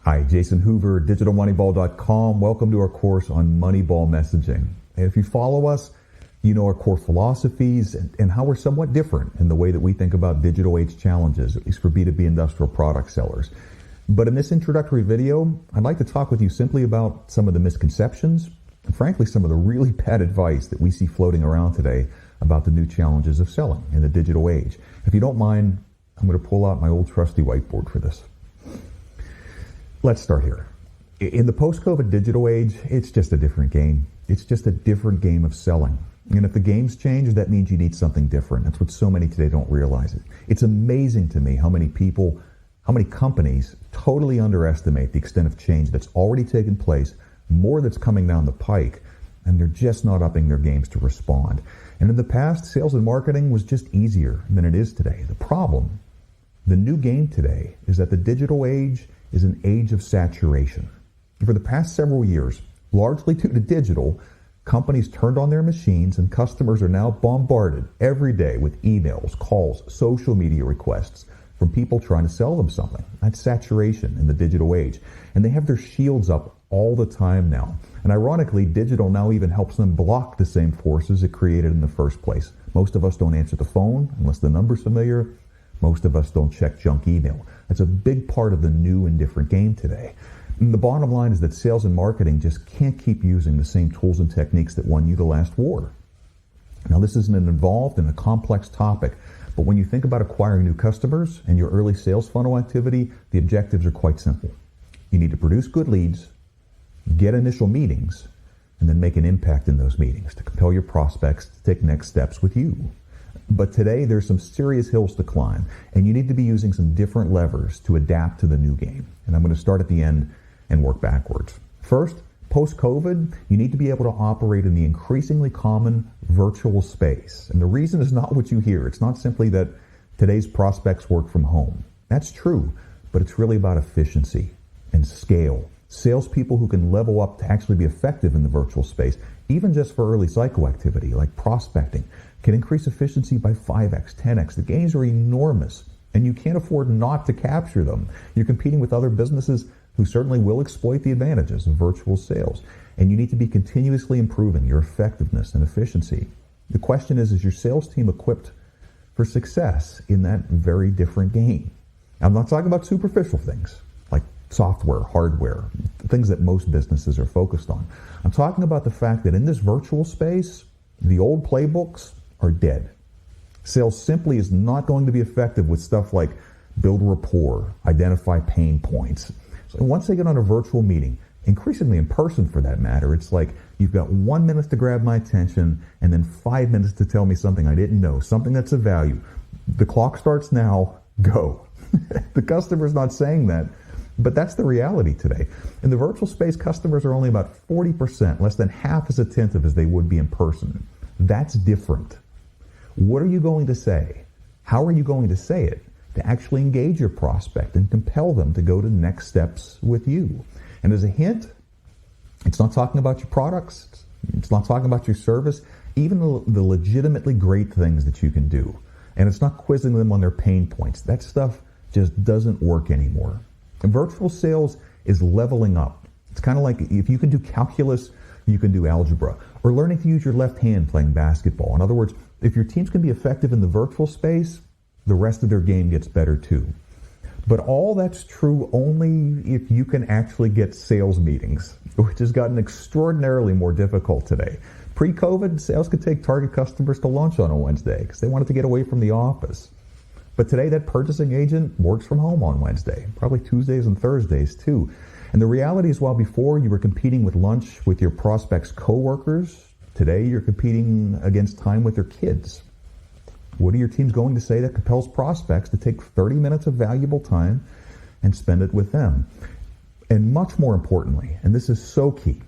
Hi, Jason Hoover, digitalmoneyball.com. Welcome to our course on Moneyball Messaging. And if you follow us, you know our core philosophies and how we're somewhat different in the way that we think about digital age challenges, at least for B2B industrial product sellers. But in this introductory video, I'd like to talk with you simply about some of the misconceptions and frankly some of the really bad advice that we see floating around today about the new challenges of selling in the digital age. If you don't mind, I'm going to pull out my old trusty whiteboard for this. Let's start here. In the post-COVID digital age, it's just a different game. It's just a different game of selling. And if the game's changed, that means you need something different. That's what so many today don't realize. It's amazing to me how many people, how many companies totally underestimate the extent of change that's already taken place, more that's coming down the pike, and they're just not upping their games to respond. And in the past, sales and marketing was just easier than it is today. The problem, the new game today, is that the digital age is an age of saturation. For the past several years, largely due to digital, companies turned on their machines and customers are now bombarded every day with emails, calls, social media requests from people trying to sell them something. That's saturation in the digital age. And they have their shields up all the time now. And ironically, digital now even helps them block the same forces it created in the first place. Most of us don't answer the phone unless the number's familiar. Most of us don't check junk email. That's a big part of the new and different game today. And the bottom line is that sales and marketing just can't keep using the same tools and techniques that won you the last war. Now, this isn't an involved and a complex topic, but when you think about acquiring new customers and your early sales funnel activity, the objectives are quite simple. You need to produce good leads, get initial meetings, and then make an impact in those meetings to compel your prospects to take next steps with you. But today, there's some serious hills to climb, and you need to be using some different levers to adapt to the new game. And I'm going to start at the end and work backwards. First, post-COVID, you need to be able to operate in the increasingly common virtual space. And the reason is not what you hear. It's not simply that today's prospects work from home. That's true, but it's really about efficiency and scale. Salespeople who can level up to actually be effective in the virtual space, even just for early cycle activity like prospecting, can increase efficiency by 5x, 10x. The gains are enormous, and you can't afford not to capture them. You're competing with other businesses who certainly will exploit the advantages of virtual sales, and you need to be continuously improving your effectiveness and efficiency. The question is your sales team equipped for success in that very different game? I'm not talking about superficial things like software, hardware, things that most businesses are focused on. I'm talking about the fact that in this virtual space, the old playbooks are dead. Sales simply is not going to be effective with stuff like build rapport, identify pain points. So once they get on a virtual meeting, increasingly in person for that matter, it's like you've got 1 minute to grab my attention and then 5 minutes to tell me something I didn't know, something that's of value. The clock starts now, go. The customer's not saying that, but that's the reality today. In the virtual space, customers are only about 40%, less than half as attentive as they would be in person. That's different. What are you going to say? How are you going to say it to actually engage your prospect and compel them to go to next steps with you? And as a hint, it's not talking about your products. It's not talking about your service, even the legitimately great things that you can do. And it's not quizzing them on their pain points. That stuff just doesn't work anymore. And virtual sales is leveling up. It's kind of like if you can do calculus, you can do algebra, or learning to use your left hand playing basketball. In other words, if your teams can be effective in the virtual space, the rest of their game gets better too. But all that's true only if you can actually get sales meetings, which has gotten extraordinarily more difficult today. Pre-COVID, sales could take target customers to lunch on a Wednesday because they wanted to get away from the office. But today, that purchasing agent works from home on Wednesday, probably Tuesdays and Thursdays too. And the reality is, while before you were competing with lunch with your prospects' coworkers, today you're competing against time with their kids. What are your teams going to say that compels prospects to take 30 minutes of valuable time and spend it with them? And much more importantly, and this is so key,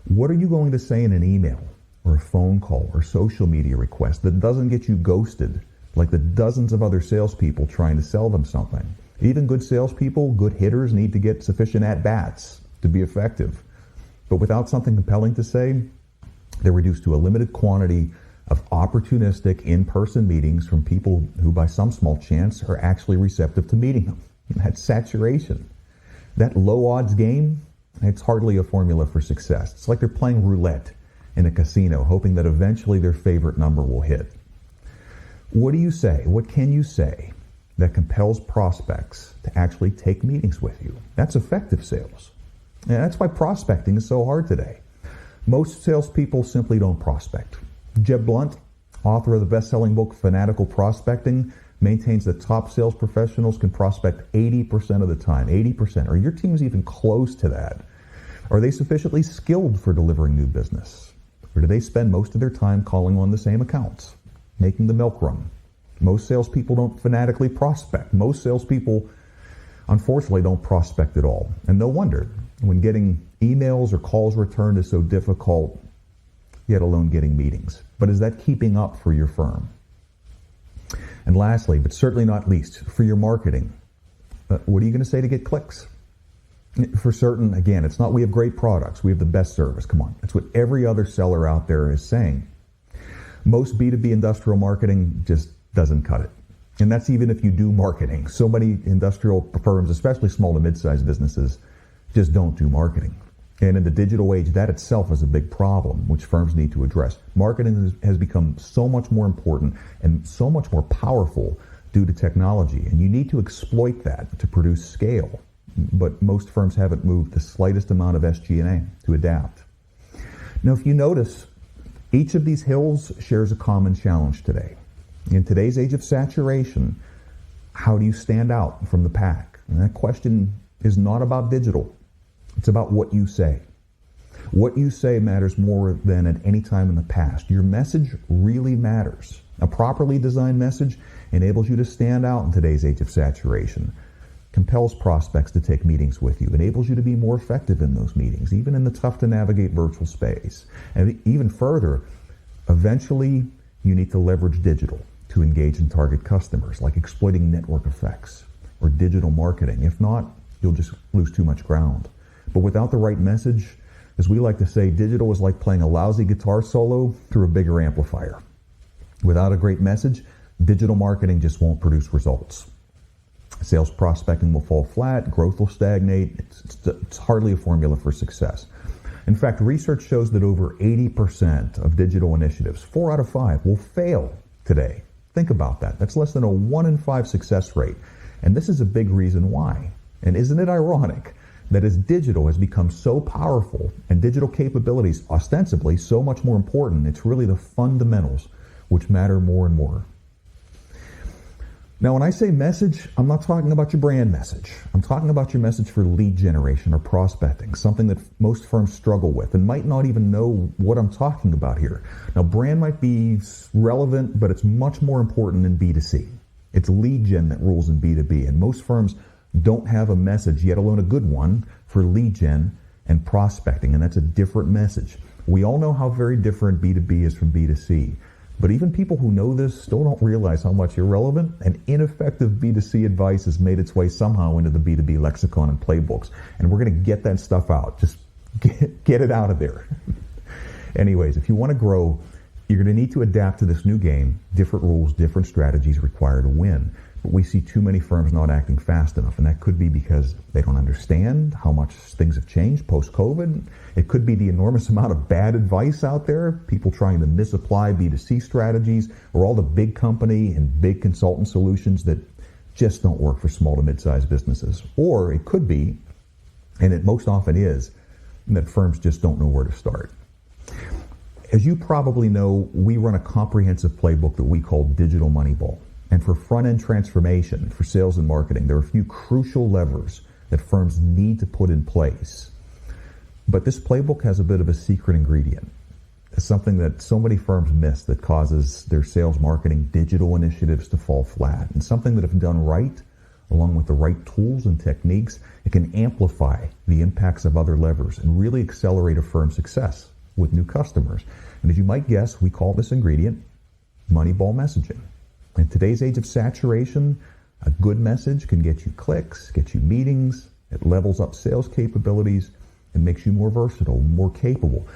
what are you going to say in an email or a phone call or social media request that doesn't get you ghosted like the dozens of other salespeople trying to sell them something? Even good salespeople, good hitters, need to get sufficient at-bats to be effective. But without something compelling to say, they're reduced to a limited quantity of opportunistic in-person meetings from people who by some small chance are actually receptive to meeting them. That's saturation. That low odds game, it's hardly a formula for success. It's like they're playing roulette in a casino, hoping that eventually their favorite number will hit. What do you say? What can you say that compels prospects to actually take meetings with you? That's effective sales. And that's why prospecting is so hard today. Most salespeople simply don't prospect. Jeb Blunt, author of the best-selling book Fanatical Prospecting, maintains that top sales professionals can prospect 80% of the time. 80%. Are your teams even close to that? Are they sufficiently skilled for delivering new business? Or do they spend most of their time calling on the same accounts, making the milk run? Most salespeople don't fanatically prospect. Most salespeople, unfortunately, don't prospect at all. And no wonder, when getting emails or calls returned is so difficult, yet alone getting meetings. But is that keeping up for your firm? And lastly, but certainly not least, for your marketing, what are you going to say to get clicks? For certain, again, it's not we have great products, we have the best service. Come on, it's what every other seller out there is saying. Most B2B industrial marketing just doesn't cut it. And that's even if you do marketing. So many industrial firms, especially small to mid-sized businesses, just don't do marketing. And in the digital age, that itself is a big problem, which firms need to address. Marketing has become so much more important and so much more powerful due to technology. And you need to exploit that to produce scale. But most firms haven't moved the slightest amount of SG&A to adapt. Now, if you notice, each of these hills shares a common challenge today. In today's age of saturation, how do you stand out from the pack? And that question is not about digital. It's about what you say. What you say matters more than at any time in the past. Your message really matters. A properly designed message enables you to stand out in today's age of saturation, compels prospects to take meetings with you, enables you to be more effective in those meetings, even in the tough-to-navigate virtual space. And even further, eventually you need to leverage digital to engage and target customers, like exploiting network effects or digital marketing. If not, you'll just lose too much ground. But without the right message, as we like to say, digital is like playing a lousy guitar solo through a bigger amplifier. Without a great message, digital marketing just won't produce results. Sales prospecting will fall flat, growth will stagnate. It's hardly a formula for success. In fact, research shows that over 80% of digital initiatives, 4 out of 5, will fail today. Think about that. That's less than a 1 in 5 success rate. And this is a big reason why. And isn't it ironic that as digital has become so powerful and digital capabilities ostensibly so much more important, it's really the fundamentals which matter more and more. Now, when I say message, I'm not talking about your brand message. I'm talking about your message for lead generation or prospecting, something that most firms struggle with and might not even know what I'm talking about here. Now, brand might be relevant, but it's much more important in B2C. It's lead gen that rules in B2B, and most firms don't have a message, yet alone a good one, for lead gen and prospecting, and that's a different message. We all know how very different B2B is from B2C, but even people who know this still don't realize how much irrelevant and ineffective B2C advice has made its way somehow into the B2B lexicon and playbooks, and we're going to get that stuff out. Just get it out of there. Anyways, if you want to grow, you're going to need to adapt to this new game, different rules, different strategies required to win. But we see too many firms not acting fast enough, and that could be because they don't understand how much things have changed post-COVID. It could be the enormous amount of bad advice out there, people trying to misapply B2C strategies, or all the big company and big consultant solutions that just don't work for small to mid-sized businesses. Or it could be, and it most often is, that firms just don't know where to start. As you probably know, we run a comprehensive playbook that we call Digital Moneyball. And for front-end transformation, for sales and marketing, there are a few crucial levers that firms need to put in place. But this playbook has a bit of a secret ingredient. It's something that so many firms miss that causes their sales, marketing, digital initiatives to fall flat. And something that if done right, along with the right tools and techniques, it can amplify the impacts of other levers and really accelerate a firm's success with new customers. And as you might guess, we call this ingredient Moneyball Messaging. In today's age of saturation, a good message can get you clicks, get you meetings, it levels up sales capabilities, and makes you more versatile, more capable.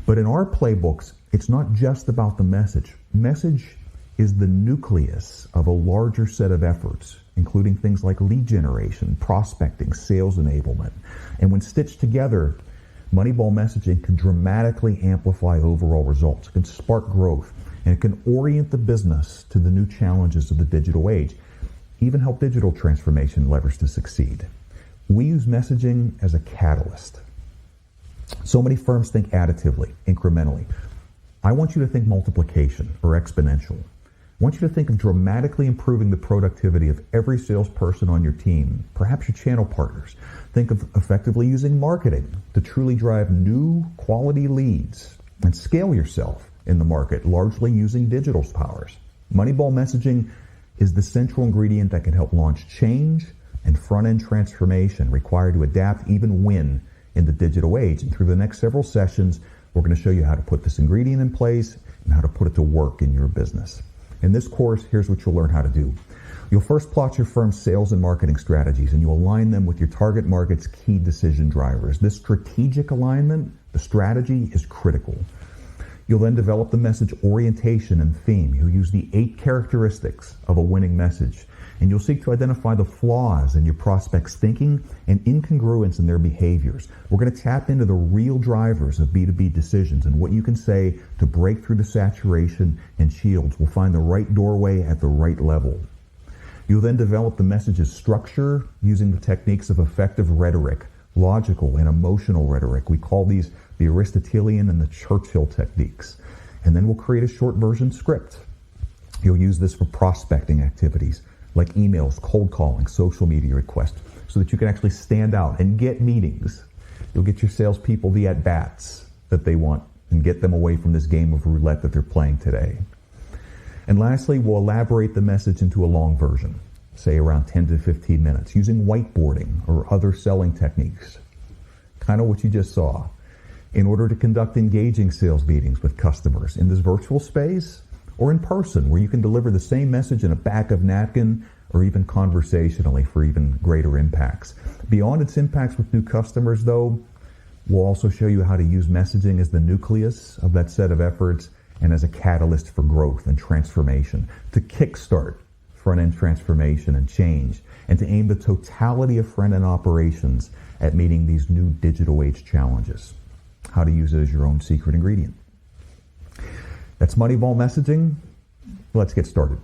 But in our playbooks, it's not just about the message. Message is the nucleus of a larger set of efforts, including things like lead generation, prospecting, sales enablement. And when stitched together, Moneyball messaging can dramatically amplify overall results. It can spark growth, and it can orient the business to the new challenges of the digital age, even help digital transformation levers to succeed. We use messaging as a catalyst. So many firms think additively, incrementally. I want you to think multiplication or exponential. I want you to think of dramatically improving the productivity of every salesperson on your team, perhaps your channel partners. Think of effectively using marketing to truly drive new quality leads and scale yourself in the market, largely using digital powers. Moneyball messaging is the central ingredient that can help launch change and front-end transformation required to adapt, even win in the digital age. And through the next several sessions, we're going to show you how to put this ingredient in place and how to put it to work in your business. In this course, here's what you'll learn how to do. You'll first plot your firm's sales and marketing strategies, and you align them with your target market's key decision drivers. This strategic alignment, the strategy, is critical. You'll then develop the message orientation and theme. You'll use the 8 characteristics of a winning message, and you'll seek to identify the flaws in your prospects' thinking and incongruence in their behaviors. We're going to tap into the real drivers of B2B decisions and what you can say to break through the saturation and shields. We'll find the right doorway at the right level. You'll then develop the message's structure using the techniques of effective rhetoric, logical and emotional rhetoric. We call these the Aristotelian and the Churchill techniques. And then we'll create a short version script. You'll use this for prospecting activities like emails, cold calling, social media requests, so that you can actually stand out and get meetings. You'll get your salespeople the at-bats that they want and get them away from this game of roulette that they're playing today. And lastly, we'll elaborate the message into a long version, say around 10 to 15 minutes, using whiteboarding or other selling techniques, kind of what you just saw, in order to conduct engaging sales meetings with customers in this virtual space or in person, where you can deliver the same message in a back of napkin or even conversationally for even greater impacts. Beyond its impacts with new customers, though, we'll also show you how to use messaging as the nucleus of that set of efforts and as a catalyst for growth and transformation, to kickstart front-end transformation and change, and to aim the totality of front-end operations at meeting these new digital age challenges. How to use it as your own secret ingredient. That's Moneyball Messaging. Let's get started.